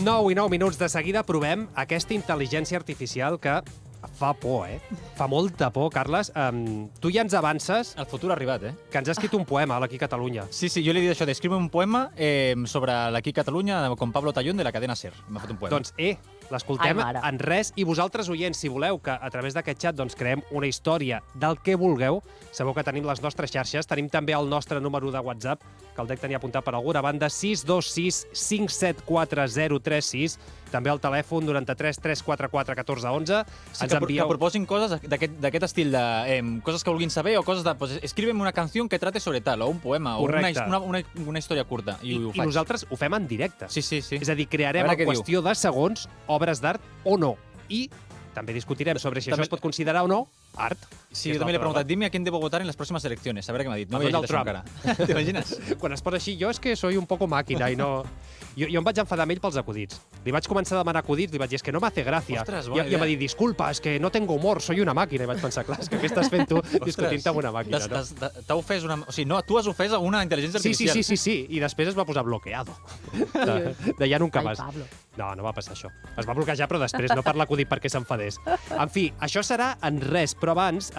9 i 9 minuts. De seguida provem aquesta intel·ligència artificial que fa por, Fa molta por, Carles. Tu ja ens avances El futur ha arribat, que ens ha escrit un poema a l'Aquí Catalunya. Sí, jo li he dit això d'escriure un poema sobre l'Aquí Catalunya con Pablo Tallón de la cadena SER. M'ha fet un poema. Doncs, l'escoltem en res. I vosaltres, oients, si voleu que a través d'aquest xat creem una història del que vulgueu, sabeu que tenim les nostres xarxes, tenim també el nostre número de WhatsApp, que el Dec tenia apuntat per alguna banda, 626 574 036, també el telèfon 93 344 14 11. Sí, que proposin coses d'aquest estil, de coses que vulguin saber o coses de... Pues, escríbeme una canción que trate sobre tal, o un poema, correcte, o una història curta. I nosaltres ho fem en directe. Sí. És a dir, crearem en qüestió de segons obres d'art o no. I també discutirem sobre si això es pot considerar o no art. Sí, jo també l'he preguntat, dime a quién debo votar en las próximas elecciones. A veure què m'ha dit. No havia llegit això encara. T'imagines? Quan es posa així, jo és que soy un poco màquina i no... Jo em vaig enfadar amb ell pels acudits. Li vaig començar a demanar acudits, li vaig dir, és que no m'hace gràcia. Ostres, I em va dir, disculpa, és que no tengo humor, soy una màquina. I vaig pensar, clar, és que què estàs fent tu discutint amb una màquina, no? T'ha ofès una... O sigui, no, tu has ofès a una intel·ligència artificial. Sí. I després es va posar bloqueado. De ja nunca más. No va passar això. Es va bloquejar, però després, no per l'acudit perquè s'enfadés. En fi, això serà en res, però abans,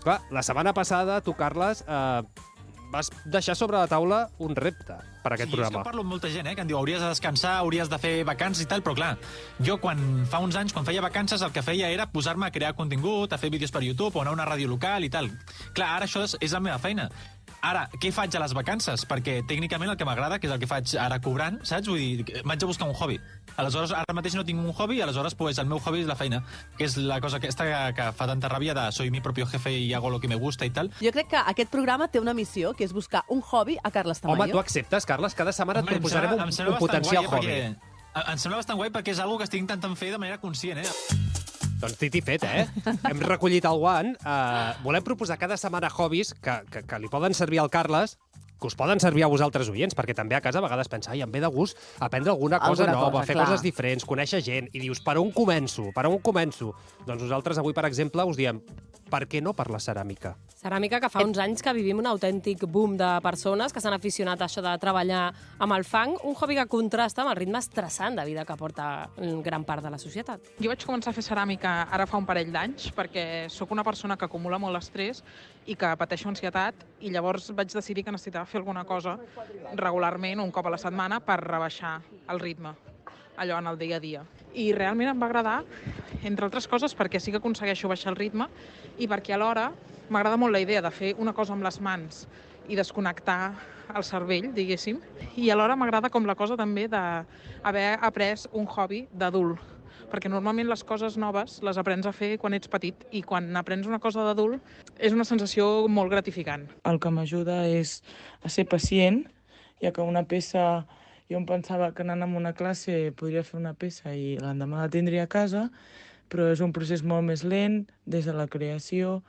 clar, la setmana passada, tu, Carles, vas deixar sobre la taula un repte per aquest programa. Sí, és que parlo amb molta gent, que em diu hauries de descansar, hauries de fer vacances i tal, però clar, jo fa uns anys, quan feia vacances, el que feia era posar-me a crear contingut, a fer vídeos per YouTube o anar a una ràdio local i tal. Clar, ara això és la meva feina. Ara, què faig a les vacances? Perquè tècnicament el que m'agrada, que és el que faig ara cobrant, saps? Vull dir, m'haig de buscar un hobby. Aleshores, ara mateix no tinc un hobby, aleshores pues, el meu hobby és la feina, que és la cosa aquesta que fa tanta ràbia de soy mi propio jefe y hago lo que me gusta i tal. Jo crec que aquest programa té una missió, que és buscar un hobby a Carles Tamayo. Home, tu acceptes, Carles? Cada setmana et proposarem un potencial hobby. Em sembla bastant guai perquè és una que estic intentant fer de manera conscient, Doncs dit i fet, Hem recollit el guant. Volem proposar cada setmana hobbies que li poden servir al Carles, que us poden servir a vosaltres oients, perquè també a casa a vegades pensa, em ve de gust aprendre alguna cosa nova, fer coses diferents, conèixer gent, i dius, per on començo? Doncs nosaltres avui, per exemple, us diem, per què no per la ceràmica? Ceràmica que fa uns anys que vivim un autèntic boom de persones que s'han aficionat a això de treballar amb el fang, un hobby que contrasta amb el ritme estressant de vida que porta gran part de la societat. Jo vaig començar a fer ceràmica ara fa un parell d'anys perquè sóc una persona que acumula molt estrès i que pateixo ansietat, i llavors vaig decidir que necessitava fer alguna cosa regularment, un cop a la setmana, per rebaixar el ritme, allò en el dia a dia. I realment em va agradar, entre altres coses, perquè sí que aconsegueixo baixar el ritme i perquè alhora m'agrada molt la idea de fer una cosa amb les mans i desconnectar el cervell, diguéssim, i alhora m'agrada com la cosa també d'haver après un hobby d'adult, perquè normalment les coses noves les aprens a fer quan ets petit i quan aprens una cosa d'adult és una sensació molt gratificant. El que m'ajuda és a ser pacient, ja que una peça, jo em pensava que anant a una classe podria fer una peça i l'endemà la tindria a casa, però és un procés molt més lent, des de la creació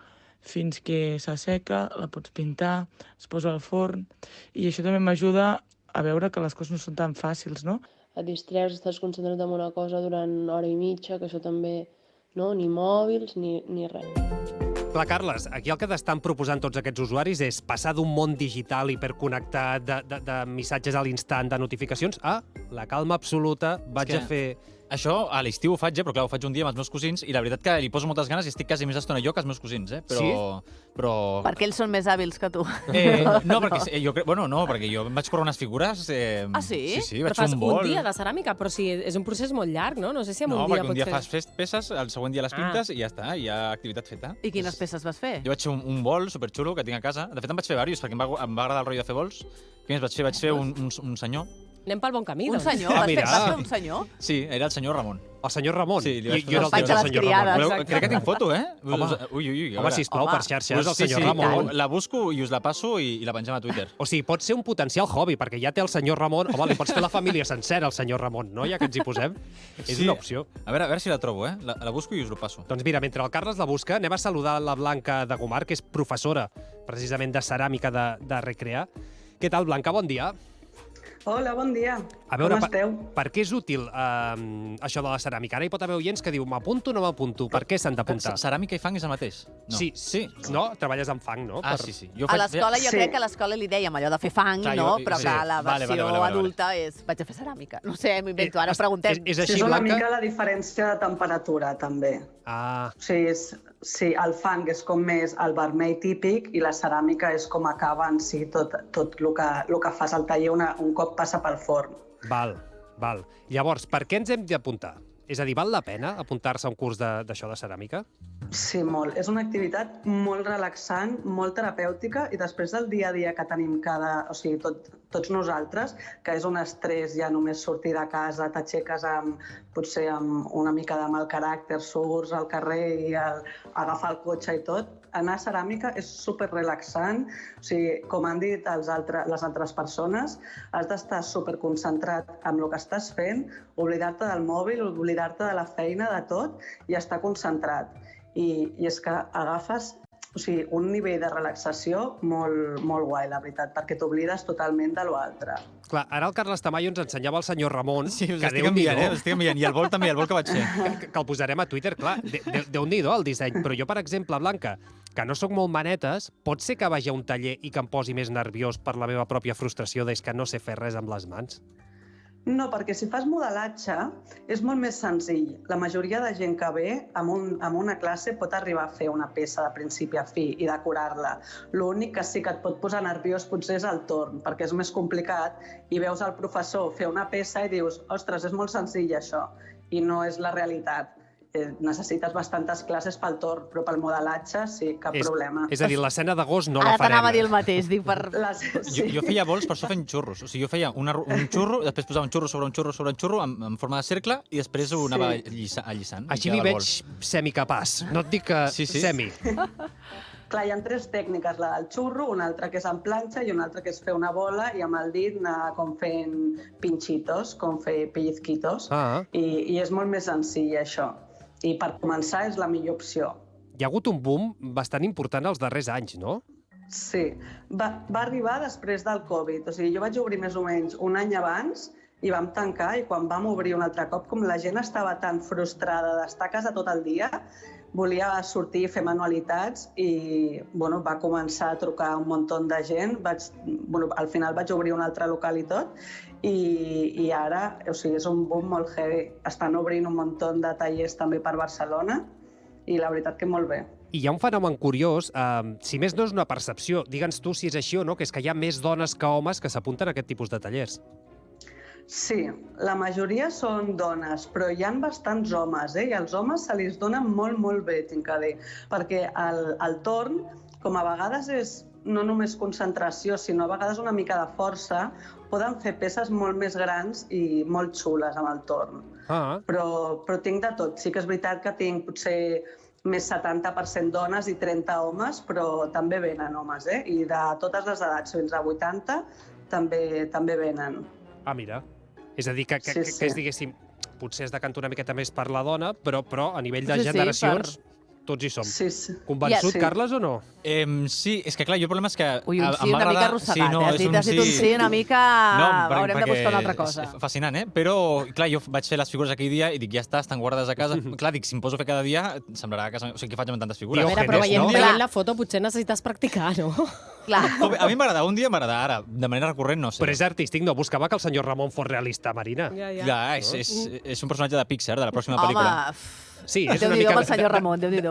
fins que s'asseca, la pots pintar, es posa al forn, i això també m'ajuda a veure que les coses no són tan fàcils, no? Et distreus, estàs concentrat en una cosa durant hora i mitja, que això també, no? Ni mòbils, ni res. Clar, Carles, aquí el que t'estan proposant tots aquests usuaris és passar d'un món digital hiperconnectat, de missatges a l'instant, de notificacions, a la calma absoluta, vaig a fer... Això a l'estiu ho faig, però clar, ho faig un dia amb els meus cosins i la veritat que li poso moltes ganes i estic quasi més estona jo que els meus cosins, Però... Perquè ells són més hàbils que tu. No, perquè jo perquè jo em vaig córrer unes figures... Ah, sí? Sí, però vaig fer un vol. un dia de ceràmica, però sí, és un procés molt llarg, no? No sé si en un dia pots fer... No, perquè un dia fas peces, el següent dia les pintes i ja està, hi ha activitat feta. I quines peces vas fer? Jo vaig fer un vol superxulo que tinc a casa. De fet, em vaig fer diversos, perquè em va agradar el rotllo de fer vols. Què més vaig fer? Vaig fer un senyor. Anem pel bon camí, Un doncs. senyor? Vas fer un senyor? Sí, era el senyor Ramon. El senyor Ramon? Sí, jo era el senyor Ramon. Crec que tinc foto, Home, sisplau, per xarxes, el senyor Ramon. La busco i us la passo i la pengem a Twitter. O sigui, pot ser un potencial hobby, perquè ja té el senyor Ramon. Home, li pots fer la família sencera, el senyor Ramon, no? Ja que ens hi posem. És una opció. A veure si la trobo, La busco i us la passo. Doncs mira, mentre el Carles la busca, anem a saludar la Blanca de Gomar, que és professora, precisament, de ceràmica de Recrear. Què tal, Blanca? Bon dia. Hola, bon dia. A veure, Com esteu? per què és útil això de la ceràmica? Ara hi pot haver oients que diu m'apunto o no m'apunto? Per què s'han d'apuntar? Ceràmica i fang és el mateix? No. Sí. No? Treballes amb fang, no? Sí. A l'escola jo crec que a l'escola li dèiem allò de fer fang, Clar, no? jo- Però sí. que la Vale, versió vale. adulta és vaig a fer ceràmica. No sé, m'ho invento, ara preguntem. És Sí, així, és una Blanca? mica la diferència de temperatura, també. Ah, O sigui, sí, el fang és com més el vermell típic i la ceràmica és com acaba en si tot el que fas al taller un cop passa pel forn. val. Llavors, per què ens hem d'apuntar? És a dir, val la pena apuntar-se a un curs d'això de ceràmica? Sí, molt. És una activitat molt relaxant, molt terapèutica i després del dia a dia que tenim tots nosaltres, que és un estrès ja només sortir de casa, t'aixeques potser amb una mica de mal caràcter, surts al carrer i agafar el cotxe i tot, anar a ceràmica és superrelaxant. O sigui, com han dit les altres persones, has d'estar superconcentrat amb el que estàs fent, oblidar-te del mòbil, oblidar-te de la feina, de tot, i estar concentrat. I és que agafes un nivell de relaxació molt, molt guai, la veritat, perquè t'oblides totalment de l'altre. Clar, ara el Carles Tamayo ens ensenyava el senyor Ramon, Sí, us que estic enviant, estic enviant. I el vol també, el vol que vaig fer. que el posarem a Twitter, clar, Déu-n'hi-do el disseny. Però jo, per exemple, Blanca, que no sóc molt manetes, pot ser que vagi a un taller i que em posi més nerviós per la meva pròpia frustració des que no sé fer res amb les mans? No, perquè si fas modelatge és molt més senzill. La majoria de gent que ve amb una classe pot arribar a fer una peça de principi a fi i decorar-la. L'únic que sí que et pot posar nerviós potser és el torn, perquè és més complicat i veus el professor fer una peça i dius ostres, és molt senzill això, i no és la realitat. Necessites bastantes classes pel torn, però pel modelatge sí, cap problema. És a dir, l'escena d'agost no la Ara farem. t'anava a dir el mateix, dic per... Jo feia bols per això fent xurros. O sigui, jo feia un xurro, després posava un xurro sobre un xurro sobre un xurro en forma de cercle i després ho anava allisant. Així m'hi veig semicapaç. No et dic que semi. Clar, hi ha 3 tècniques, la del xurro, una altra que és en planxa i una altra que és fer una bola i amb el dit anar com fent pinchitos, com fer pellizquitos, i és molt més senzill això. I per començar és la millor opció. Hi ha hagut un boom bastant important els darrers anys, no? Sí, va arribar després del Covid. O sigui, jo vaig obrir més o menys un any abans i vam tancar, i quan vam obrir un altre cop, com la gent estava tan frustrada d'estar a casa tot el dia, volia sortir i fer manualitats i va començar a trucar un munt de gent. Al final vaig obrir un altre local i tot, i ara és un boom molt heavy. Estan obrint un munt de tallers també per Barcelona i la veritat que molt bé. I hi ha un fenomen curiós, si més no és una percepció, digue'ns tu si és així o no, que és que hi ha més dones que homes que s'apunten a aquest tipus de tallers. Sí, la majoria són dones, però hi ha bastants homes, i als homes se li dona molt, molt bé, tinc a dir, perquè el torn, com a vegades és no només concentració, sinó a vegades una mica de força, poden fer peces molt més grans i molt xules amb el torn. Però tinc de tot. Sí que és veritat que tinc potser més 70% dones i 30 homes, però també venen homes, i de totes les edats, fins a 80, també venen. Ah, mira. És a dir, que és, diguéssim, potser es decanta una miqueta més per la dona, però a nivell de generacions tots hi som. Convençut, Carles, o no? Sí, és que clar, jo el problema és que... Ui, un sí una mica arrossegat, has dit un sí una mica... Haurem de buscar una altra cosa. És fascinant, Però, clar, jo vaig fer les figures aquell dia i dic, ja està, estan guardades a casa. Clar, dic, si em poso a fer cada dia, semblarà que... O sigui, què faig amb tantes figures? A veure, però veient la foto potser necessites practicar, no? Clar. A mi m'agrada, un dia m'agrada, ara, de manera recurrent, no sé. Però és artístic, no buscava que el senyor Ramon fos realista, Marina. Ja, és un personatge de Pixar, de la pròxima pel·lícula. Sí, és una mica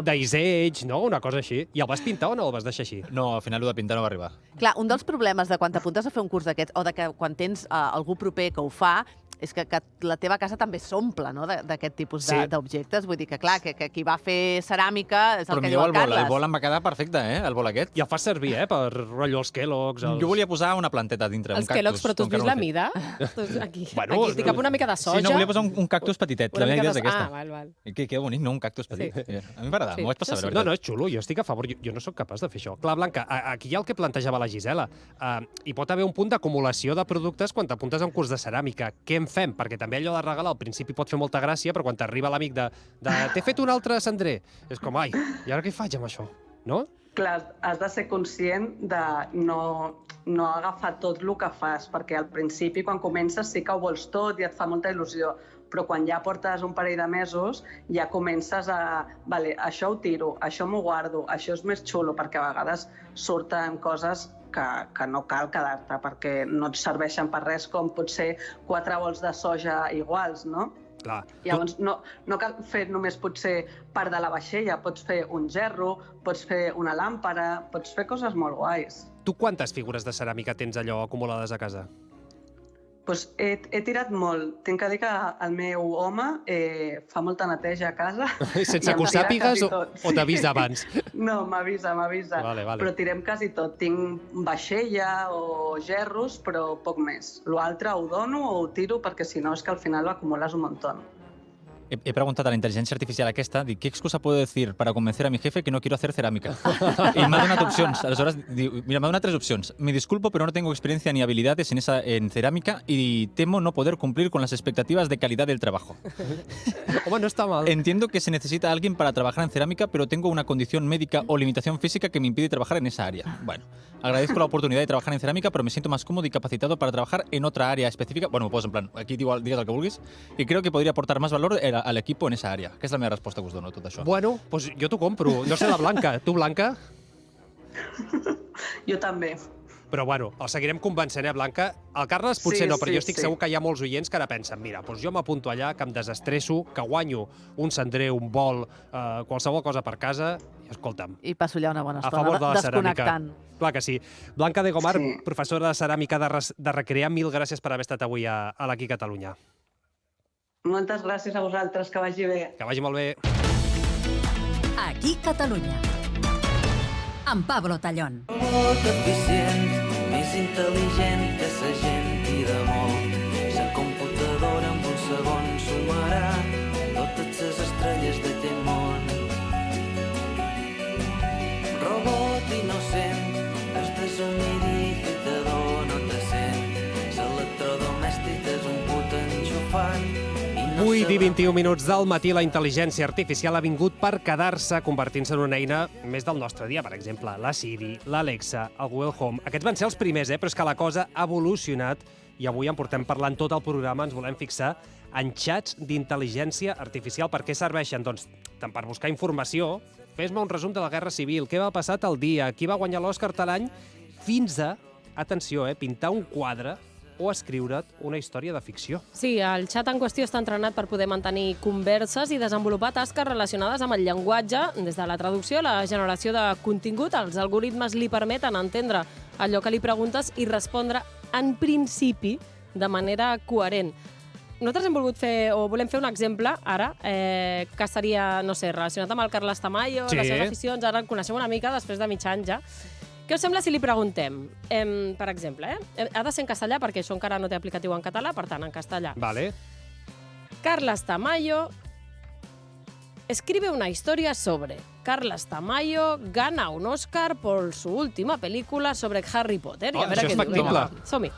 d'Ice Age, no? Una cosa així. I el vas pintar o no el vas deixar així? No, al final el de pintar no va arribar. Clar, un dels problemes de quan t'apuntes a fer un curs d'aquests, o de que quan tens algú proper que ho fa, és que la teva casa també s'omple, no?, d'aquest tipus d'objectes. Vull dir que, clar, que qui va fer ceràmica és el que diu el Carles. El bol em va quedar perfecte, el bol aquest. I el fas servir, per rotllo els Kellogg's. Jo volia posar una planteta dintre, un cactus. Els Kellogg's, però tu has vist la mida? Aquí estic cap una mica de soja. Sí, no, volia posar un cactus petitet. La meva idea és aquesta. Val. Que bonic, no? Un cactus petit. A mi m'agrada, m'ho vaig passar bé. No, és xulo, jo estic a favor. Jo no sóc capaç de fer això. Clar, Blanca, aquí hi ha el que plantejava la Gisela. Hi pot haver un punt d'acumulació de productes quan t'apuntes a un curs de ceràmica. Què en fem? Perquè també allò de regalar al principi pot fer molta gràcia, però quan t'arriba l'amic de t'he fet un altre cendrer, és com, ai, i ara què hi faig amb això? No? clar, has de ser conscient de no agafar tot el que fas, perquè al principi, quan comences, sí que ho vols tot i et fa molta il·lusió, però quan ja portes un parell de mesos ja comences a... Vale, això ho tiro, això m'ho guardo, això és més xulo, perquè a vegades surten coses que no cal quedar-te, perquè no et serveixen per res, com potser 4 bols de soja iguals, no? Clar. Llavors, no cal fer només potser part de la vaixella, pots fer un gerro, pots fer una làmpara, pots fer coses molt guais. Tu quantes figures de ceràmica tens allò acumulades a casa? Pues he tirat molt. Tinc que dir que el meu home fa molta neteja a casa. Sense que ho sàpigues o t'avisa abans? No, m'avisa. Vale. Però tirem quasi tot. Tinc vaixella o gerros, però poc més. L'altre ho dono o ho tiro perquè si no és que al final ho acumules un muntó. He preguntado a la inteligencia artificial aquesta, ¿qué excusa puedo decir para convencer a mi jefe que no quiero hacer cerámica? Y me ha donat opcions. Aleshores, mira, me ha donat 3 opcions. Me disculpo, pero no tengo experiencia ni habilidades en cerámica y temo no poder cumplir con las expectativas de calidad del trabajo. Home, no està mal. Entiendo que se necesita alguien para trabajar en cerámica, pero tengo una condición médica o limitación física que me impide trabajar en esa área. Bueno, agradezco la oportunidad de trabajar en cerámica, pero me siento más cómodo y capacitado para trabajar en otra área específica. Bueno, pues en plan, aquí digues el que vulguis, y creo que podría aportar más valor al equipo en esa àrea. Aquesta és la meva resposta que us dono a tot això. Bueno, doncs jo t'ho compro. No sé la Blanca. Tu, Blanca? Jo també. Però bueno, el seguirem convencent, Blanca? El Carles potser no, però jo estic segur que hi ha molts oients que ara pensen mira, doncs jo m'apunto allà, que em desestresso, que guanyo un cendrer, un bol, qualsevol cosa per casa, i escolta'm. I passo allà una bona A favor de estona la ceràmica. desconnectant. Clar que sí. Blanca de Gomar, professora de ceràmica de Recrear, mil gràcies per haver estat avui a l'Aquí Catalunya. Moltes gràcies a vosaltres, que vagi bé. Que vagi molt bé. Aquí Catalunya. Amb Pablo Tallón. Molt eficient, més intel·ligent que sa gent i de molt. Sa computadora en un segon sumarà totes les estrelles d'aquest món. Robot innocent, el deshumidificador no te sent. L'electrodomèstic és un put enxufat. 8 i 21 minuts del matí, la intel·ligència artificial ha vingut per quedar-se, convertint-se en una eina més del nostre dia. Per exemple, la Siri, l'Alexa, el Google Home. Aquests van ser els primers, però és que la cosa ha evolucionat i avui en portem parlant tot el programa. Ens volem fixar en xats d'intel·ligència artificial. Per què serveixen? Doncs tant per buscar informació, fes-me un resum de la Guerra Civil, què va passar tal dia, qui va guanyar l'Òscar tal any, fins a, atenció, pintar un quadre o escriure't una història de ficció. Sí, el xat en qüestió està entrenat per poder mantenir converses i desenvolupar tasques relacionades amb el llenguatge, des de la traducció a la generació de contingut. Els algoritmes li permeten entendre allò que li preguntes i respondre, en principi, de manera coherent. Nosaltres hem volgut fer, o volem fer un exemple, ara, que seria, no sé, relacionat amb el Carles Tamayo, les seves aficions, ara el coneixem una mica, després de mig any ja. Què us sembla si li preguntem? Per exemple, ha de ser en castellà, perquè això encara no té aplicatiu en català, per tant, en castellà. Vale. Carles Tamayo escribe una historia sobre Carles Tamayo gana un Oscar por su última película sobre Harry Potter. Oh, això és factible. Som-hi.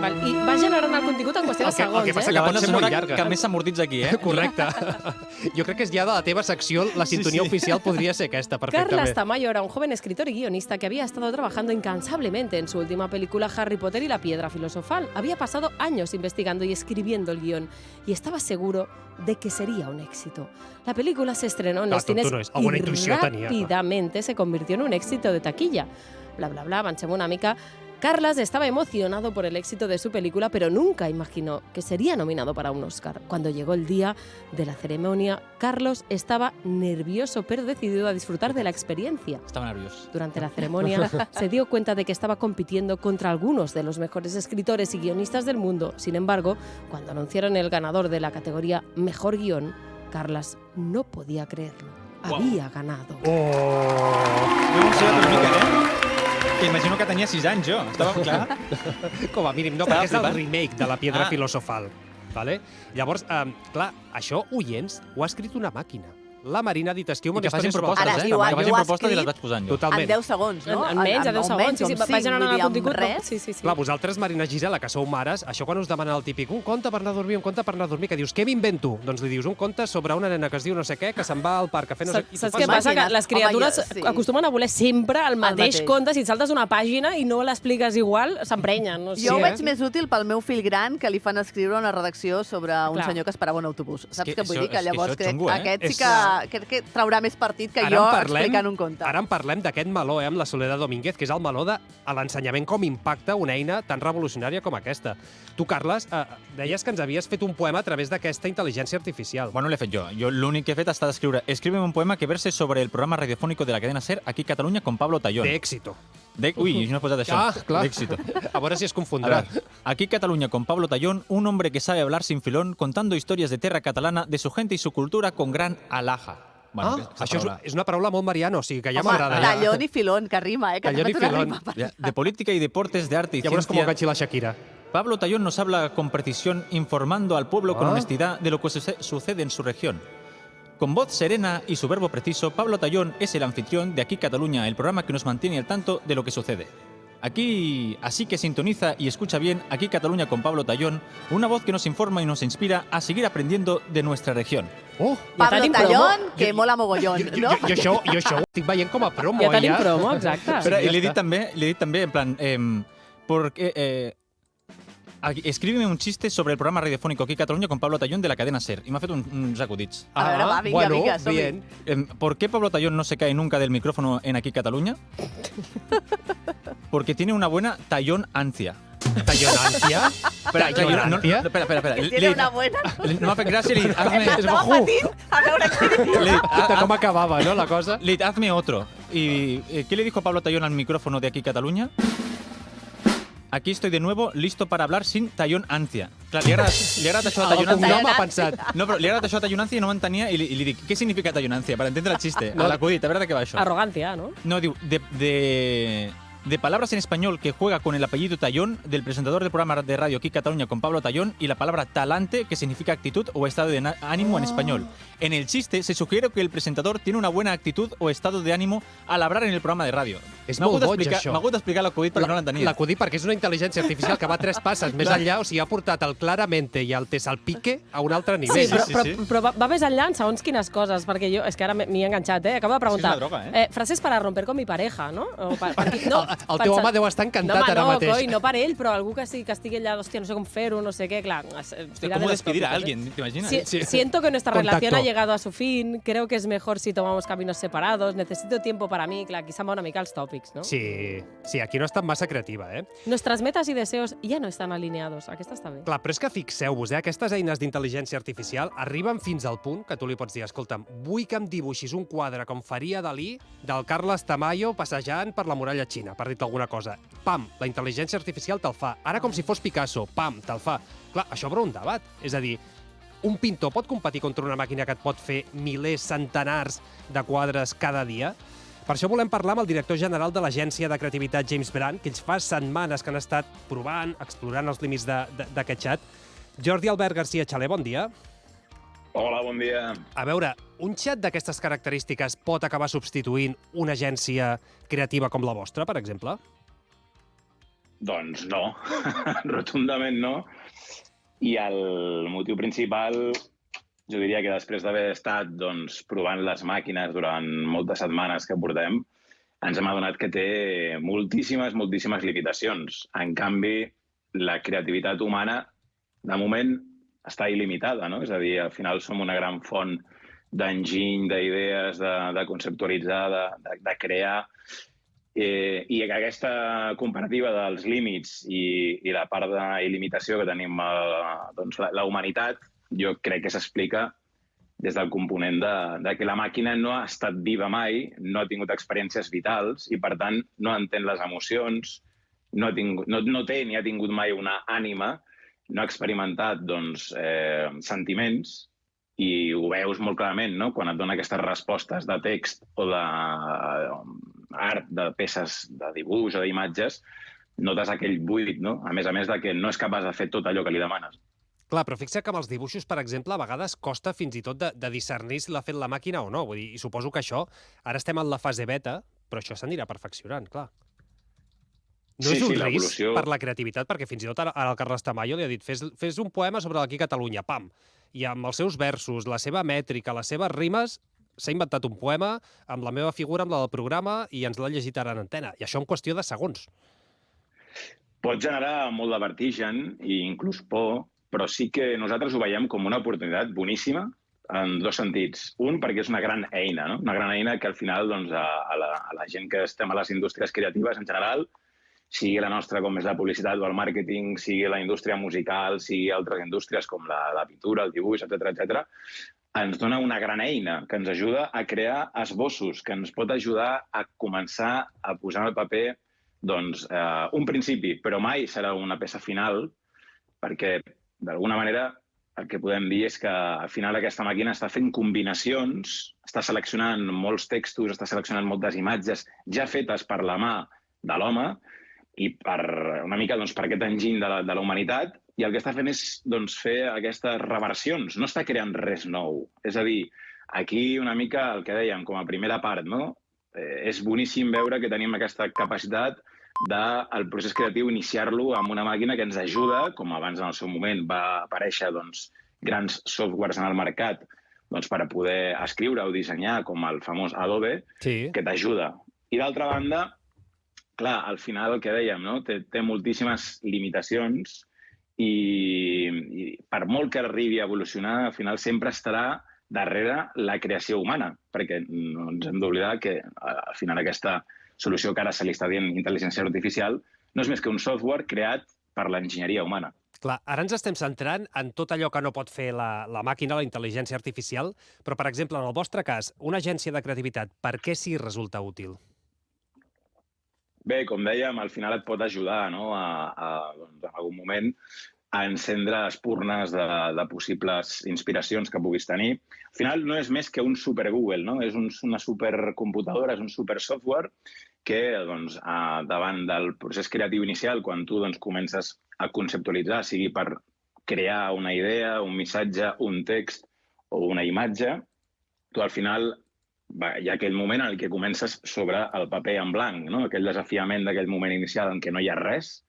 I va generant el contingut en qüestió de segons. El que passa que La pot banda ser molt sonora llarga. que més s'amortitza aquí, Correcte. Jo crec que ja de la teva secció la sintonia oficial podria ser aquesta, perfectament. Carles Tamayo era un joven escritor y guionista que había estado trabajando incansablemente en su última película Harry Potter y la Piedra Filosofal. Había pasado años investigando y escribiendo el guión y estaba seguro de que sería un éxito. La película se estrenó en los cines y rápidamente se convirtió en un éxito de taquilla. Bla, bla, bla, avancem una mica. Carles estaba emocionado por el éxito de su película, pero nunca imaginó que sería nominado para un Oscar. Cuando llegó el día de la ceremonia, Carlos estaba nervioso, pero decidido a disfrutar de la experiencia. Estaba nervioso. Durante la ceremonia se dio cuenta de que estaba compitiendo contra algunos de los mejores escritores y guionistas del mundo. Sin embargo, cuando anunciaron el ganador de la categoría Mejor Guión, Carles no podía creerlo. Había ganado. M'he emocionat una mica, Que imagino que tenia 6 anys, jo. Estava clar. Com a mínim, no, perquè és el remake de la Piedra Filosofal. Vale? Llavors, clar, això, oients, ho ha escrit una màquina. la Marina ha dit escriu I una que facin història sobre propostes, Ara, eh? diu, Que facin ho ha propostes i les escrit vaig posant jo. Totalment. En 10 segons, no? En menys, en 10 segons. Sí, va generant el contingut. Sí. Clar, vosaltres, Marina Gisela, que sou mares, això quan us demanen el típic un conte per anar a dormir, un conte per anar a dormir, que dius, què m'invento? Doncs li dius un conte sobre una nena que es diu no sé què, que se'n va al parc a fer no sé què. Saps què passa? Que les criatures acostumen a voler sempre el mateix conte. Si et saltes una pàgina i no l'expliques igual, s'emprenyen. Jo ho veig més útil pel meu fill gran, que li fan escriure una redacció sobre un senyor que esperava un autobús. Saps què vull dir? Que llavors aquest sí que traurà més partit que jo explicant un conte. Ara en parlem d'aquest meló, amb la Soledad Domínguez, que és el meló de l'ensenyament com impacta una eina tan revolucionària com aquesta. Tu, Carles, deies que ens havies fet un poema a través d'aquesta intel·ligència artificial. Bueno, l'he fet jo. Jo l'únic que he fet ha estat escriure escríbeme un poema que verse sobre el programa radiofónico de la cadena SER aquí a Catalunya con Pablo Tallón. De éxito. Uy, no he posat això. Ah, clar. D'éxito. A veure si es confondrà. Aquí Cataluña con Pablo Tallón, un hombre que sabe hablar sin filón, contando historias de tierra catalana, de su gente y su cultura con gran alhaja. Bueno, això és una paraula molt mariana, o sigui que ja Home, m'agrada. Tallón i filón, que rima, que Tallón i filón. De política y deportes, de arte y Ja veuràs com ho ciencia. cachi la Shakira. Pablo Tallón nos habla con precisión, informando al pueblo con honestidad de lo que sucede en su región. Con voz serena y su verbo preciso, Pablo Tallón es el anfitrión de Aquí Cataluña, el programa que nos mantiene al tanto de lo que sucede. Aquí, así que sintoniza y escucha bien Aquí Cataluña con Pablo Tallón, una voz que nos informa y nos inspira a seguir aprendiendo de nuestra región. Pablo Tallón, que mola mogollón, no? Jo això ho estic veient com a promo. Ja tenim promo, exacte. Però li he dit també, en plan, escríbeme un chiste sobre el programa radiofónico Aquí Cataluña con Pablo Tallón de la cadena SER. Y me ha hecho uns acudits. A veure, va, vinga, bien. ¿Por qué Pablo Tallón no se cae nunca del micrófono en Aquí Cataluña? Porque tiene una buena tallonancia. ¿Tallonancia? Tallonancia? Espera. Tiene una buena... No m'ha fet gràcia, li hazme... Estava patint a veure què Com acabava, ¿no, la cosa? Li hazme otro. ¿Y qué le dijo Pablo Tallón al micrófono de Aquí Cataluña? Aquí estoy de nuevo, listo para hablar sin tallonancia. Clar, li ha agradat això de tallonancia. El cognom ha pensat. No, però li ha agradat això de tallonancia i no m'entenia i li dic, què significa tallonancia? Per entendre el xiste, a l'acudit, a veure de què va això. Arrogancia, ¿no? No, diu, de palabras en español que juega con el apellido Tallón, del presentador del programa de radio Aquí Cataluña con Pablo Tallón, y la palabra talante, que significa actitud o estado de ánimo en español. En el chiste se sugiere que el presentador tiene una buena actitud o estado de ánimo al hablar en el programa de radio. És molt boig, això. M'ha hagut d'explicar l'acudit perquè no l'entenia. L'acudit perquè és una intel·ligència artificial que va 3 passes més enllà, o sigui, ha portat el claramente i el te salpique a un altre nivell. Sí, però va més enllà en segons quines coses, perquè jo, és que ara m'hi he enganxat, Acabo de preguntar. És una droga, frases para romper con mi pareja, no? El teu home deu estar encantat ara mateix. No, coi, no per ell, però algú que estigui allà, hòstia, no sé com fer-ho, no sé què, clar. ¿Cómo despedir a alguien? ¿Te imaginas? Siento que nuestra relación ha llegado a su fin, creo que es mejor si tomamos caminos separados, necesito tiempo para mí, clar, aquí se'n va una mica els tòpics, no? Sí, aquí no ha estat massa creativa, Nuestras metas y deseos ya no están alineados. Aquesta està bé. Clar, però és que fixeu-vos, aquestes eines d'intel·ligència artificial arriben fins al punt que tu li pots dir, escolta'm, vull que em dibuixis un quadre com faria Dalí del Carles Tamayo passejant per la muralla xina, per dir-te alguna cosa. Pam, la intel·ligència artificial te'l fa. Ara com si fos Picasso, pam, te'l fa. Clar, això obre un debat. És a dir, un pintor pot competir contra una màquina que et pot fer milers, centenars de quadres cada dia? Per això volem parlar amb el director general de l'Agència de Creativitat, James Brand, que ells fa setmanes que han estat provant, explorant els límits d'aquest xat. Jordi Albert García Xaler, bon dia. Hola, bon dia. A veure, un xat d'aquestes característiques pot acabar substituint una agència creativa com la vostra, per exemple? Doncs no, rotundament no. I el motiu principal, jo diria que després d'haver estat provant les màquines durant moltes setmanes que portem, ens hem adonat que té moltíssimes limitacions. En canvi, la creativitat humana, de moment, està il·limitada, no? És a dir, al final som una gran font d'enginy, d'idees, de conceptualitzar, de crear. I aquesta comparativa dels límits i la part d'il·limitació que tenim la humanitat, jo crec que s'explica des del component de que la màquina no ha estat viva mai, no ha tingut experiències vitals i, per tant, no entén les emocions, no té ni ha tingut mai una ànima, no ha experimentat sentiments i ho veus molt clarament, no? Quan et dona aquestes respostes de text o d'art, de peces de dibuix o d'imatges, notes aquell buit, no? A més de que no és capaç de fer tot allò que li demanes. Clar, però fixa que amb els dibuixos, per exemple, a vegades costa fins i tot de discernir si l'ha fet la màquina o no. Vull dir, i suposo que això, ara estem en la fase beta, però això s'anirà perfeccionant, clar. No és un risc per la creativitat, perquè fins i tot ara el Carles Tamayo li ha dit fes un poema sobre l'Aquí Catalunya, pam! I amb els seus versos, la seva mètrica, les seves rimes, s'ha inventat un poema amb la meva figura, amb la del programa, i ens l'ha llegit ara en antena. I això en qüestió de segons. Pot generar molt de vertigen i inclús por, però sí que nosaltres ho veiem com una oportunitat boníssima en dos sentits. Un, perquè és una gran eina, no? Una gran eina que al final doncs, a la gent que estem a les indústries creatives en general, sigui la nostra com és la publicitat o el màrqueting, sigui la indústria musical, sigui altres indústries com la pintura, el dibuix, etc., ens dona una gran eina que ens ajuda a crear esbossos, que ens pot ajudar a començar a posar en el paper doncs, un principi, però mai serà una peça final, perquè, d'alguna manera, el que podem dir és que al final aquesta màquina està fent combinacions, està seleccionant molts textos, està seleccionant moltes imatges ja fetes per la mà de l'home i per una mica doncs, per aquest enginy de la humanitat, i el que està fent és doncs, fer aquestes reversions, no està creant res nou. És a dir, aquí una mica el que dèiem com a primera part, no? És boníssim veure que tenim aquesta capacitat del procés creatiu iniciar-lo amb una màquina que ens ajuda, com abans en el seu moment va aparèixer doncs, grans softwares en el mercat doncs, per a poder escriure o dissenyar, com el famós Adobe, que t'ajuda. I d'altra banda, clar, al final el que dèiem, no? Té moltíssimes limitacions i per molt que arribi a evolucionar, al final sempre estarà darrere la creació humana, perquè no ens hem d'oblidar que al final aquesta solució que ara se li està dient intel·ligència artificial no és més que un software creat per l'enginyeria humana. Clar, ara ens estem centrant en tot allò que no pot fer la màquina, la intel·ligència artificial, però, per exemple, en el vostre cas, una agència de creativitat, per què sí resulta útil? Bé, com dèiem, al final et pot ajudar no? Doncs, en algun moment a encendre espurnes de possibles inspiracions que puguis tenir. Al final no és més que un super Google, no? És una supercomputadora, és un super software que doncs, davant del procés creatiu inicial, quan tu doncs, comences a conceptualitzar, sigui per crear una idea, un missatge, un text o una imatge, tu al final hi ha aquell moment en què comences sobre el paper en blanc, no? Aquell desafiament d'aquell moment inicial en què no hi ha res.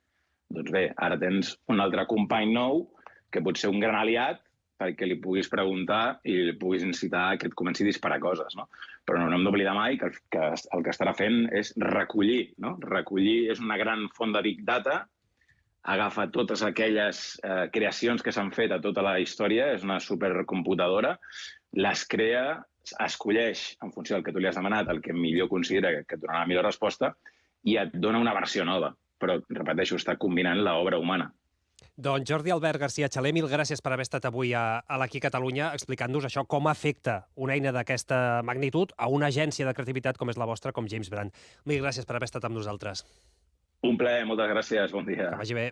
Doncs bé, ara tens un altre company nou que pot ser un gran aliat perquè li puguis preguntar i li puguis incitar que et comenci a disparar coses. No? Però no hem d'oblidar mai que el que estarà fent és recollir. No? Recollir és una gran font de big data, agafa totes aquelles creacions que s'han fet a tota la història, és una supercomputadora, les crea, escolleix, en funció del que tu li has demanat, el que millor considera que et donarà la millor resposta, i et dona una versió nova. Però, repeteixo, està combinant l'obra humana. Doncs Jordi Albert García Xaler, mil gràcies per haver estat avui a l'Aquí Catalunya explicant-nos això, com afecta una eina d'aquesta magnitud a una agència de creativitat com és la vostra, com James Brand. Mil gràcies per haver estat amb nosaltres. Un plaer, moltes gràcies, bon dia. Que vagi bé.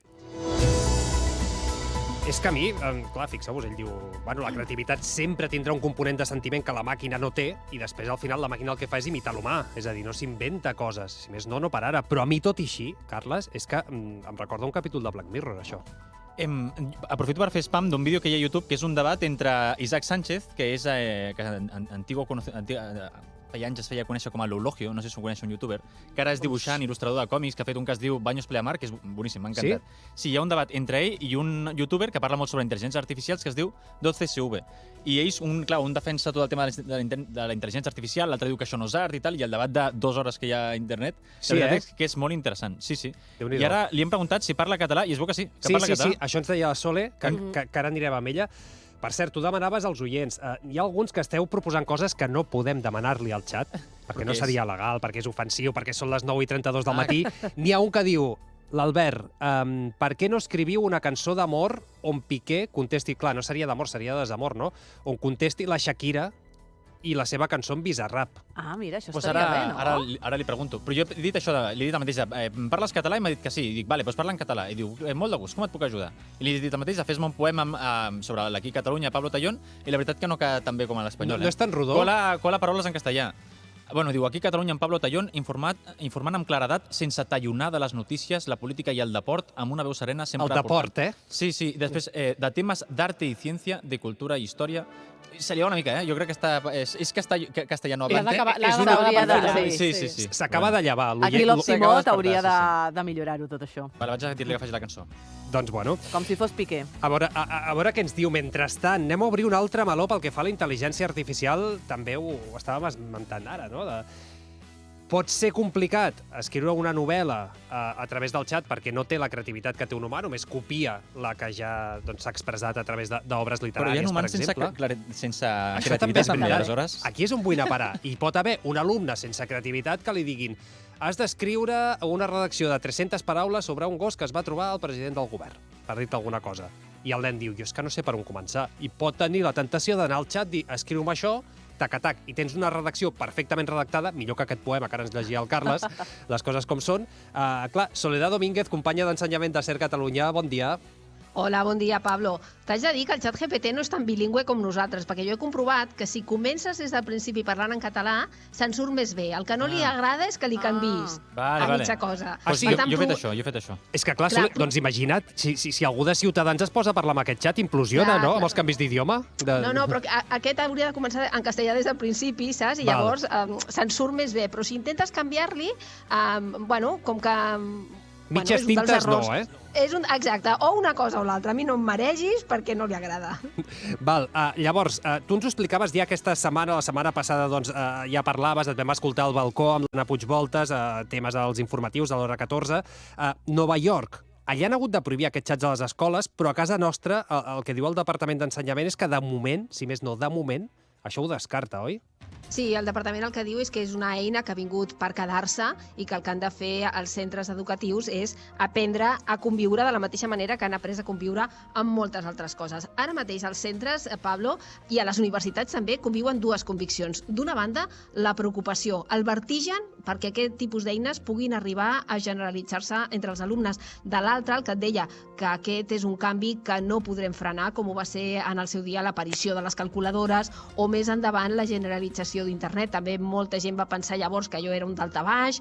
És que a mi, clar, fixeu-vos, ell diu, bueno, la creativitat sempre tindrà un component de sentiment que la màquina no té i després, al final, la màquina el que fa és imitar l'humà. És a dir, no s'inventa coses. Si més no per ara. Però a mi, tot i així, Carles, és que em recorda un capítol de Black Mirror, això. Aprofito per fer spam d'un vídeo que hi ha a YouTube, que és un debat entre Isaac Sánchez, que és feia anys es feia conèixer com a l'Eulogio, no sé si ho coneix un youtuber, que ara és dibuixant, il·lustrador de còmics, que ha fet un que es diu Baños Pleamar, que és boníssim, m'ha encantat. Sí, hi ha un debat entre ell i un youtuber que parla molt sobre intel·ligències artificials, que es diu 12SV. I ells, un defensa tot el tema de la intel·ligència artificial, l'altre diu que això no és art i tal, i el debat de 2 hores que hi ha a internet, la veritat és que és molt interessant. Sí, sí. I ara li hem preguntat si parla català, i es veu que sí, que parla català. Sí, això ens deia la Sole, que ara anirem amb ella. Per cert, tu demanaves als oients. Hi ha alguns que esteu proposant coses que no podem demanar-li al xat, perquè no seria legal, perquè és ofensiu, perquè són les 9:32 del matí. N'hi ha un que diu, l'Albert, per què no escriviu una cançó d'amor on Piqué contesti, clar, no seria d'amor, seria de desamor, no? On contesti la Shakira i la seva cançó en Bizarrap. Ah, mira, això estaria bé, no? Ara li pregunto. Però jo he dit això, li he dit el mateix, parles català? I m'ha dit que sí. I dic, vale, doncs parla en català. I diu, molt de gust, com et puc ajudar? I li he dit el mateix, fes-me un poema sobre l'Aquí Catalunya, Pablo Tallón, i la veritat que no queda tan bé com a l'espanyol. No és tan rodó? Cola paraules en castellà. Bueno, diu, aquí a Catalunya, en Pablo Tallón, informant amb claredat, sense tallonar de les notícies, la política i el deport, amb una veu serena sempre El deport, Sí, sí. Després, de temes d'arte i ciència, de cultura i història. Se li va una mica, Jo crec que és castellano hablante. Sí. S'acaba de llevar. Aquí l'Opsimó t'hauria de millorar-ho, tot això. Vale, vaig a dir-li que faci la cançó. Doncs bueno. Com si fos Piqué. A veure què ens diu. Mentrestant, anem a obrir un altre meló pel que fa a la intel·ligència artificial. També ho estàvem esmentant ara, no? Pot ser complicat escriure una novel·la a través del xat perquè no té la creativitat que té un humà, només copia la que ja s'ha expressat a través d'obres literàries, per exemple. Però hi ha sense Això també és creativitat, veritat. aleshores. Aquí és on vull anar a parar. I pot haver un alumne sense creativitat que li diguin has d'escriure una redacció de 300 paraules sobre un gos que es va trobar el president del govern, per dir-te alguna cosa. I el nen diu, jo és que no sé per on començar. I pot tenir la tentació d'anar al xat i dir, escriu-me això, tac-tac, i tens una redacció perfectament redactada, millor que aquest poema que ara ens llegia el Carles, les coses com són. Clar, Soledad Domínguez, companya d'ensenyament de CERT Catalunya, bon dia. Hola, bon dia, Pablo. T'haig de dir que el xat GPT no és tan bilingüe com nosaltres, perquè jo he comprovat que si comences des del principi parlant en català, se'n surt més bé. El que no li agrada és que li canvis a mitja cosa. Jo he fet això. És que, clar, doncs imagina't, si algú de Ciutadans es posa a parlar amb aquest xat, implosiona, no?, amb els canvis d'idioma. No, però aquest hauria de començar en castellà des del principi, saps? I llavors se'n surt més bé. Però si intentes canviar-li, com que... Mitges tintes no, Exacte, o una cosa o l'altra. A mi no em maregis perquè no li agrada. Val, llavors, tu ens ho explicaves ja aquesta setmana, la setmana passada, doncs, ja parlaves, et vam escoltar al balcó amb l'Anna Puigvoltes, temes als informatius de l'hora 14. Nova York, allà han hagut de prohibir aquests xats a les escoles, però a casa nostra el que diu el Departament d'Ensenyament és que de moment, si més no, de moment, això ho descarta, oi? Sí, el departament el que diu és que és una eina que ha vingut per quedar-se i que el que han de fer els centres educatius és aprendre a conviure de la mateixa manera que han après a conviure amb moltes altres coses. Ara mateix als centres, Pablo, i a les universitats també conviuen dues conviccions. D'una banda, la preocupació, el vertigen perquè aquest tipus d'eines puguin arribar a generalitzar-se entre els alumnes. De l'altra, el que et deia, que aquest és un canvi que no podrem frenar, com ho va ser en el seu dia l'aparició de les calculadores o més endavant la generalització d'internet. També molta gent va pensar llavors que allò era un daltabaix,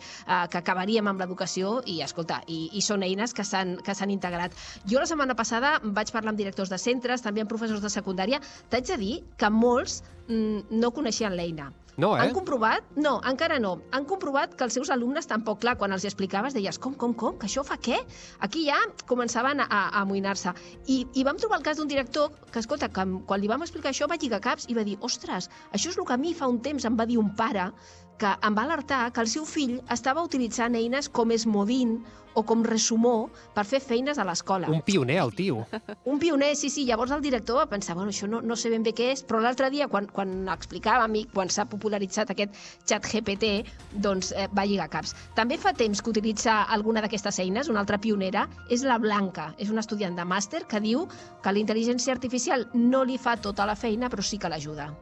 que acabaríem amb l'educació i, escolta, i són eines que s'han integrat. Jo la setmana passada vaig parlar amb directors de centres, també amb professors de secundària. T'haig de dir que molts no coneixien l'eina. No, Han comprovat? No, encara no. Han comprovat que els seus alumnes tampoc, clar, quan els explicaves deies, com, que això fa què? Aquí ja començaven a amoïnar-se. I vam trobar el cas d'un director que, escolta, que quan li vam explicar això va lligar caps i va dir, ostres, això és el que a mi fa un temps em va dir un pare que em va alertar que el seu fill estava utilitzant eines com Esmodin o com Resumó per fer feines a l'escola. Un pioner, el tio. Un pioner, sí. Llavors el director va pensar, bueno, això no sé ben bé què és, però l'altre dia, quan explicàvem i quan s'ha popularitzat aquest xat GPT, doncs va lligar caps. També fa temps que utilitza alguna d'aquestes eines, una altra pionera, és la Blanca. És una estudiant de màster que diu que la intel·ligència artificial no li fa tota la feina, però sí que l'ajuda.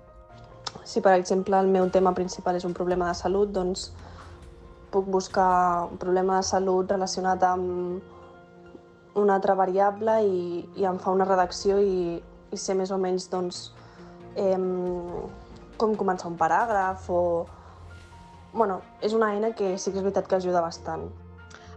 Si, per exemple, el meu tema principal és un problema de salut, doncs puc buscar un problema de salut relacionat amb una altra variable i em fa una redacció i sé més o menys doncs, com començar un paràgraf o... Bueno, és una eina que sí que és veritat que ajuda bastant.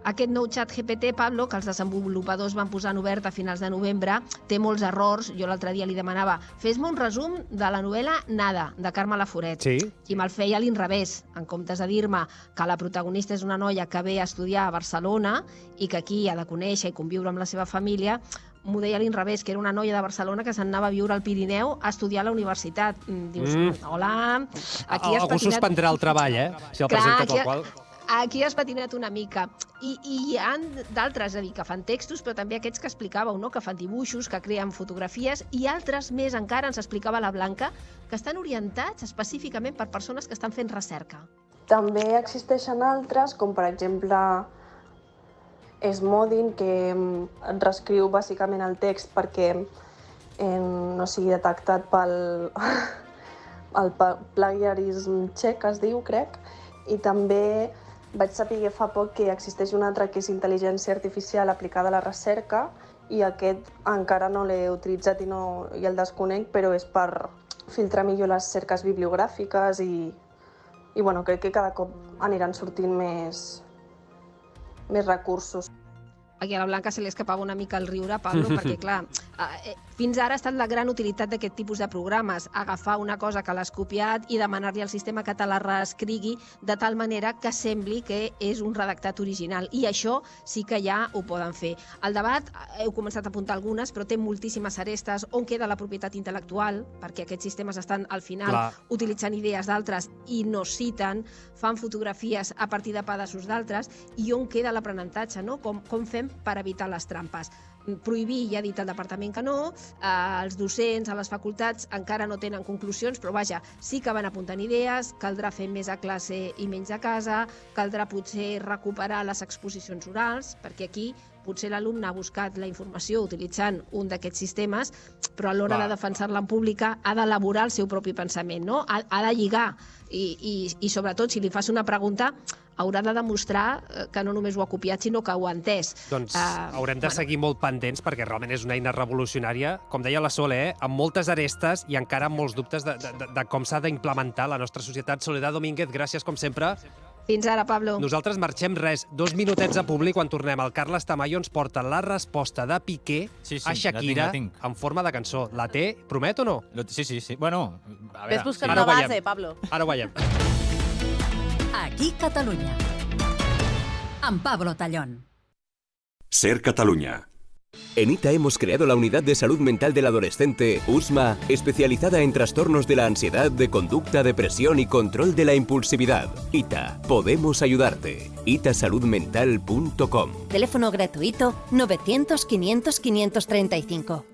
Aquest nou xat GPT, Pablo, que els desenvolupadors van posar en obert a finals de novembre, té molts errors. Jo l'altre dia li demanava, fes-me un resum de la novel·la Nada, de Carme Laforet. Sí. I me'l feia a l'inrevés. En comptes de dir-me que la protagonista és una noia que ve a estudiar a Barcelona i que aquí ha de conèixer i conviure amb la seva família, m'ho deia a l'inrevés, que era una noia de Barcelona que se'n anava a viure al Pirineu a estudiar a la universitat. Dius, hola... Algú suspendrà el treball, si el presenta tal qual. Aquí has patinat una mica. I hi ha d'altres, és a dir, que fan textos, però també aquests que explicàveu, no? Que fan dibuixos, que creen fotografies, i altres més encara, ens explicava la Blanca, que estan orientats específicament per persones que estan fent recerca. També existeixen altres, com per exemple Esmodin, que et reescriu bàsicament el text perquè no sigui detectat pel plagiarisme txec, es diu, crec, i també vaig saber fa poc que existeix un altre que és intel·ligència artificial aplicada a la recerca i aquest encara no l'he utilitzat i el desconec, però és per filtrar millor les cerques bibliogràfiques i bueno, crec que cada cop aniran sortint més recursos. Aquí a la Blanca se li escapava una mica el riure, Pablo, perquè, clar, fins ara ha estat la gran utilitat d'aquest tipus de programes, agafar una cosa que l'has copiat i demanar-li al sistema que te la reescrigui de tal manera que sembli que és un redactat original. I això sí que ja ho poden fer. El debat, heu començat a apuntar algunes, però té moltíssimes arestes. On queda la propietat intel·lectual? Perquè aquests sistemes estan, al final, utilitzant idees d'altres i no citen, fan fotografies a partir de pedaços d'altres, i on queda l'aprenentatge, no? Com fem per evitar les trampes? Prohibir, ja ha dit el departament que no, els docents a les facultats encara no tenen conclusions, però vaja, sí que van apuntant idees, caldrà fer més a classe i menys a casa, caldrà potser recuperar les exposicions orals, perquè aquí potser l'alumne ha buscat la informació utilitzant un d'aquests sistemes, però a l'hora de defensar-la en pública ha d'elaborar el seu propi pensament, no? Ha de lligar i sobretot, si li fas una pregunta, haurà de demostrar que no només ho ha copiat, sinó que ho ha entès. Doncs haurem de seguir molt pendents perquè realment és una eina revolucionària, com deia la Sole, amb moltes arestes i encara amb molts dubtes de com s'ha d'implementar la nostra societat. Soledad Domínguez, gràcies com sempre. Fins ara, Pablo. Nosaltres marxem 2 minutets a públic quan tornem. El Carles Tamayo ens porta la resposta de Piqué a Shakira en forma de cançó. La té? Promet o no? Sí. Bueno, a veure... Ves buscant una base, Pablo. Ara ho veiem. Aquí Catalunya. Amb Pablo Tallón. Ser Catalunya. En ITA hemos creado la Unidad de Salud Mental del Adolescente, USMA, especializada en trastornos de la ansiedad, de conducta, depresión y control de la impulsividad. ITA, podemos ayudarte. itasaludmental.com. Teléfono gratuito 900 500 535.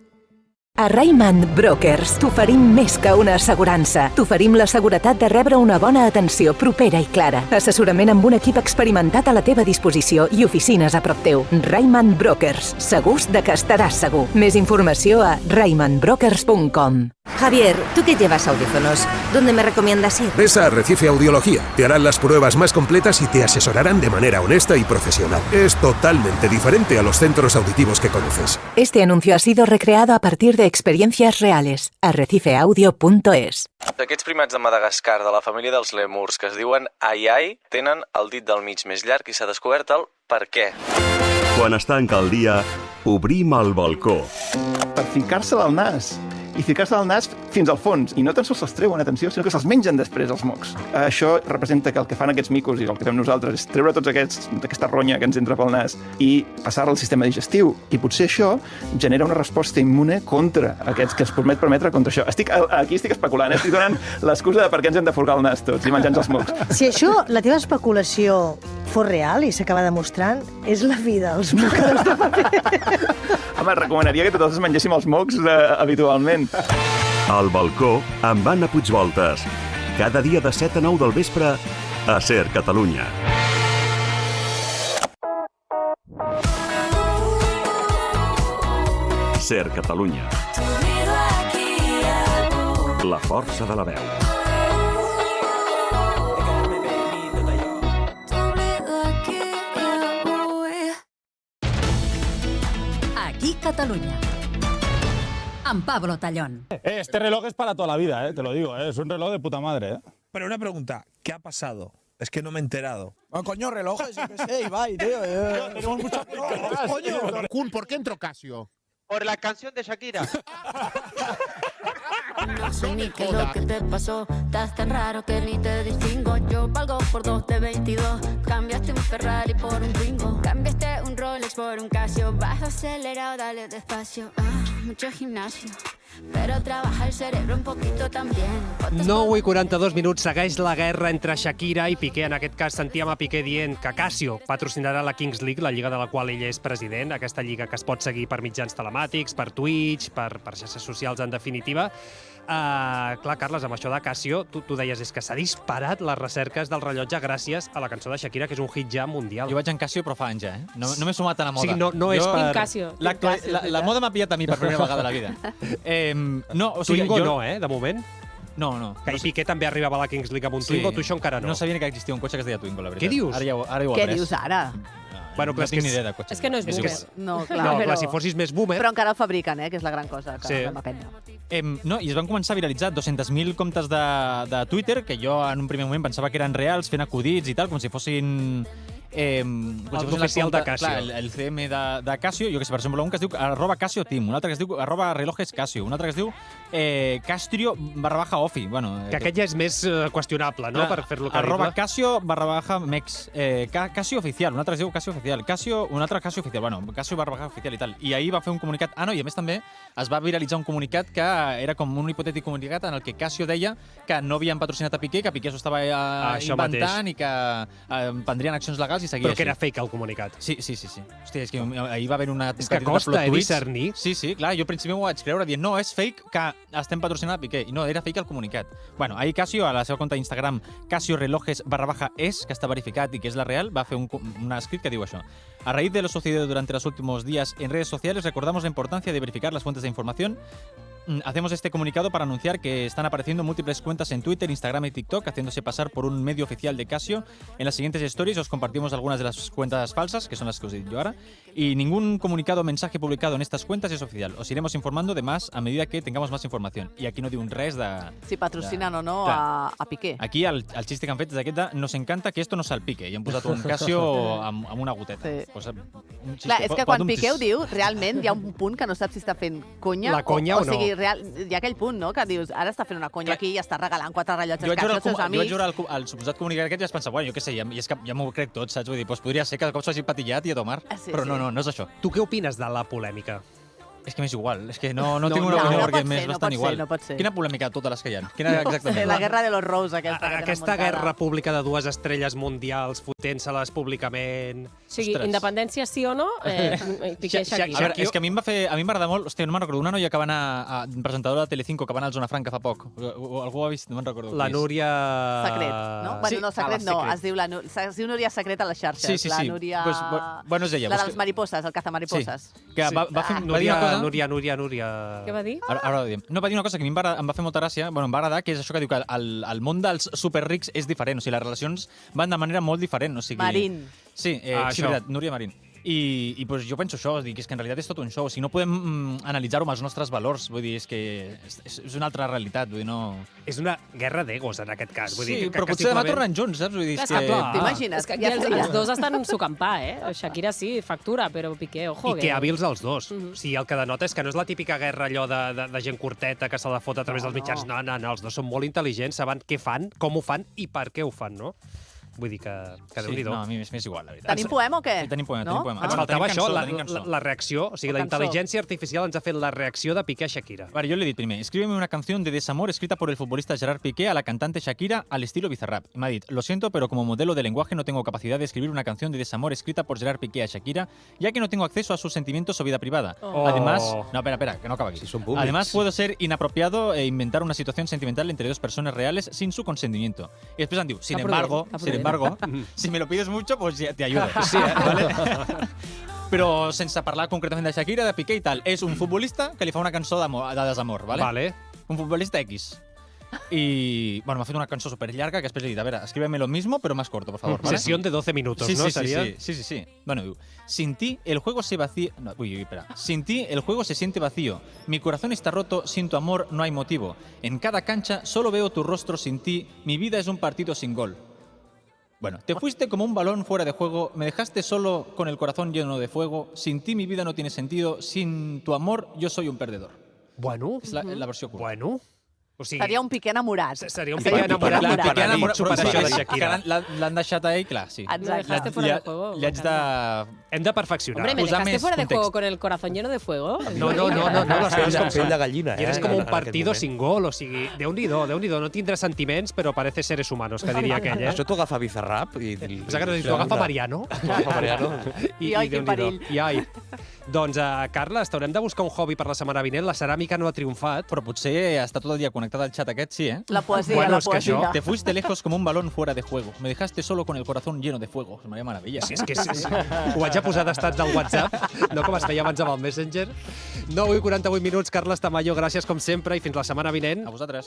A Raymond Brokers t'oferim més que una assegurança. T'oferim la seguretat de rebre una bona atenció propera i clara. Assessorament amb un equip experimentat a la teva disposició i oficines a prop teu. Raymond Brokers. Segurs de que estaràs segur. Més informació a raymondbrokers.com. Javier, tú que llevas audífonos, ¿dónde me recomiendas ir? Ves a Arrecife Audiología. Te harán las pruebas más completas y te asesorarán de manera honesta y profesional. Es totalmente diferente a los centros auditivos que conoces. Este anuncio ha sido recreado a partir de experiencias reales. arrecifeaudio.es. Aquests primats de Madagascar, de la família dels lèmurs, que es diuen ai-ai, tenen el dit del mig més llarg i s'ha descobert el per què. Quan es tanca el dia, obrim el balcó. Per ficar-se al nas. I ficar-se al nas fins al fons. I no tan sols se'ls treuen, atenció, sinó que se'ls mengen després, els mocs. Això representa que el que fan aquests micos i el que fem nosaltres és treure tots aquesta ronya que ens entra pel nas i passar-la al sistema digestiu. I potser això genera una resposta immune contra aquests, que ens permetre contra això. Aquí estic especulant, estic donant l'excusa de per què ens hem de folgar el nas tots i menjar-nos els mocs. Si això, la teva especulació, fos real i s'acaba demostrant, és la vida, els mocadors de paper. Home, recomanaria que tots mengéssim els mocs habitualment. Al balcó amb Anna Puigvoltes. Cada dia de 7 a 9 del vespre a Ser Catalunya. Ser Catalunya. La força de la veu. Aquí Catalunya. Amb Pablo Tallón. Este reloj es para toda la vida, te lo digo, es un reloj de puta madre. Pero una pregunta, ¿qué ha pasado? Es que no me he enterado. Bueno, coño, relojes, yo qué sé, Ibai, tío. Tenemos muchas preguntas. Coño, Kun, ¿por qué entró Casio? Por la canción de Shakira. No sé ni qué es lo que te pasó. Estás tan raro que ni te distingo. Yo valgo por 2 de 22. Cambiaste un Ferrari por un Twingo. Cambiaste un Rolex por un Casio. Vas acelerado, dale despacio. Mucho gimnasio. Però trabaja el cerebro un poquito también. 9 i 42 minuts, segueix la guerra entre Shakira i Piqué. En aquest cas sentíem a Piqué dient que Casio patrocinarà la Kings League, la lliga de la qual ell és president, aquesta lliga que es pot seguir per mitjans telemàtics, per Twitch, per xarxes socials en definitiva. Clar, Carles, amb això de Casio, tu deies és que s'ha disparat les recerques del rellotge gràcies a la cançó de Shakira, que és un hit ja mundial. Jo vaig en Casio, però fa anys ja, No m'he sumat a la moda. O sigui, no és per... Casio. La moda m'ha pillat a mi per primera vegada a la vida. Twingo no, de moment? No. Que Piqué també arribava a la Kings League amb un Twingo, tu això encara no. No sabia ni que existia un cotxe que es deia Twingo, la veritat. Què dius? Ara ho he Què après. dius ara? Bueno, clar, no tinc ni idea de cotxes. És que no és boomer. No, clar. No, clar, si fossis més boomer... Però encara el fabriquen, que és la gran cosa que vam aprendre. No, i es van començar a viralitzar 200.000 comptes de Twitter, que jo en un primer moment pensava que eren reals, fent acudits i tal, com si fossin... l'oficial de Casio. Clar, el CM de Casio, jo que sé, per exemple, un que es diu @CasioTeam, un altre que es diu @RelojosCasio, un altre que es diu Castrio_Ofi. Bueno, que aquest ja és més qüestionable, no?, per fer-lo creïble. @Casio_Mex. Casio Oficial, un altre es diu Casio Oficial. un altre Casio Oficial, bueno, Casio_Oficial i tal. I ahir va fer un comunicat... i a més també es va viralitzar un comunicat que era com un hipotètic comunicat en el que Casio deia que no havien patrocinat a Piqué, que Piqué s'ho estava inventant i que prendrien accions legals i seguia Però que així. era fake el comunicat. Sí. Hòstia, és que ahir va haver una... És que costa, discernir. Sí, clar, jo al principi m'ho vaig creure dient no, és fake que estem patrocinant a Piqué. I no, era fake el comunicat. Bueno, ahir Casio, a la seva compte d'Instagram, Casio_Relojes, que està verificat i que és la real, va fer un escrit que diu això. A raíz de lo sucedido durante los últimos días en redes sociales, recordamos la importancia de verificar las fuentes de información. Hacemos este comunicado para anunciar que están apareciendo múltiples cuentas en Twitter, Instagram y TikTok haciéndose pasar por un medio oficial de Casio. En las siguientes stories os compartimos algunas de las cuentas falsas, que son las que os digo yo ahora, y ningún comunicado o mensaje publicado en estas cuentas es oficial. Os iremos informando de más a medida que tengamos más información. I aquí no diu res de... Si patrocinen o no a Piqué. Aquí el xiste que han fet és aquest de nos encanta que esto no salpique, i han posat un Casio amb una goteta. Sí. Pues, un xiste, Clar, és que quan Piqué ho diu, realment hi ha un punt que no saps si està fent conya la conya o no. O sigui, hi ha aquell punt, no?, que dius, ara està fent una conya aquí i està regalant 4 rellotges Casio als seus amics. Jo vaig veure el suposat comunicat aquest i vaig pensar, bueno, jo què sé, i és que ja m'ho crec tot, saps? Vull dir, podria ser que de cop s'hagi patillat i a tomar, però no és això. Tu què opines de la polèmica? És que m'és igual, és que no tinc una opinió perquè m'és bastant igual. No pot ser. Quina polèmica de totes les que hi ha? Quina exactament? La guerra de los Rose, Aquesta guerra pública de 2 estrelles mundials fotent-se-les públicament... O sigui, independència sí o no, Piqué Shakira. A veure, és que a mi m'agrada molt... Hòstia, no me'n recordo. Una noia que va anar presentadora de Telecinco, que va anar al Zona Franca fa poc. Algú ho ha vist? No me'n recordo. La Núria... Secret, no? Bueno, no, Secret no. Es diu Núria Secret a les xarxes. Sí. La Núria... Bueno, és ella. La dels mariposses, el cazamariposses. Sí. Que va dir una cosa... Núria... Què va dir? Ara ho diem. No, va dir una cosa que a mi em va fer molta gràcia, em va agradar, que és això que diu que el món dels superrics és diferent. O sigui, les relacions van de manera molt diferent. O sigui, Marín. Sí, veritat, Núria Marín. I pues, jo penso això, és que en realitat és tot un show. O sigui, no podem analitzar-ho amb els nostres valors. Vull dir, és que és una altra realitat. Vull dir, no... És una guerra d'egos, en aquest cas. Vull dir, però potser demà tornen junts, saps? Vull dir, T'imagines? És que els dos estan en su campà, Shakira sí, factura, però Piqué, ojo. I que hàbils els dos. O sigui, el que denota és que no és la típica guerra allò de gent curteta que se la fot a través dels mitjans. No, els dos són molt intel·ligents, saben què fan, com ho fan i per què ho fan, no? Vull dir que Déu-n'hi-do. No, a mi m'és igual, la veritat. Tenim poema o què? Sí, tenim poema. Ens faltava això, la reacció. O sigui, la intel·ligència artificial ens ha fet la reacció de Piqué a Shakira. Vale, yo le he dicho primero, escríbeme una canción de desamor escrita por el futbolista Gerard Piqué a la cantante Shakira al estilo Bizarrap. Y me ha dicho, lo siento, pero como modelo de lenguaje no tengo capacidad de escribir una canción de desamor escrita por Gerard Piqué a Shakira, ya que no tengo acceso a sus sentimientos o vida privada. Además, no, espera, que no acaba aquí. Además, puedo ser inapropiado e inventar una situación sentimental entre dos personas reales sin su consentimiento. Y después han dicho, sin embargo, si me lo pides mucho, pues ya te ayudo. Sí, ¿vale? Però sense parlar concretament de Shakira, de Piqué i tal. És un futbolista que li fa una cançó de desamor, ¿vale? Vale. Un futbolista X. Y bueno, me ha hecho una canción súper larga que después le he dicho, a ver, escríbeme lo mismo, pero más corto, por favor. ¿vale? Sesión de 12 minutos, sí, ¿no? Sí. Bueno, digo, sin ti el juego se vacía... No, espera. Sin ti el juego se siente vacío. Mi corazón está roto, sin tu amor no hay motivo. En cada cancha solo veo tu rostro sin ti. Mi vida es un partido sin gol. Bueno, te fuiste como un balón fuera de juego, me dejaste solo con el corazón lleno de fuego, sin ti mi vida no tiene sentido, sin tu amor yo soy un perdedor. Bueno. És la versió curta. Bueno. O sigui, seria un Piqué enamorat. Seria un Piqué enamorat. Piqué enamorat. L'han deixat a ell, clar, sí. Dejaste fuera de juego. Hem de perfeccionar. Hombre, ¿me dejaste fuera de juego con el corazón lleno de fuego? No, les coses com pell de gallina. I eres com un partido sin gol, o sigui, Déu-n'hi-do, no tindrà sentiments, però parece seres humanos, que diria aquell, Això t'ho agafa Bizarrap i... T'ho agafa Mariano. I oi, quin perill. I ai. Doncs, Carles, t'haurem de buscar un hobby per la setmana vinent. La ceràmica no ha triomfat. Però potser està tot el dia connectat al xat aquest, sí, eh? La poesia, bueno, la poesia. Te fuiste lejos como un balón fuera de juego. Me dejaste solo con el corazón lleno de fuego. Maria Meravella. Sí, és que ho vaig a posar d'estats del WhatsApp, no com es feia abans amb el Messenger. 9:48 minuts, Carles Tamayo, gràcies com sempre i fins la setmana vinent. A vosaltres.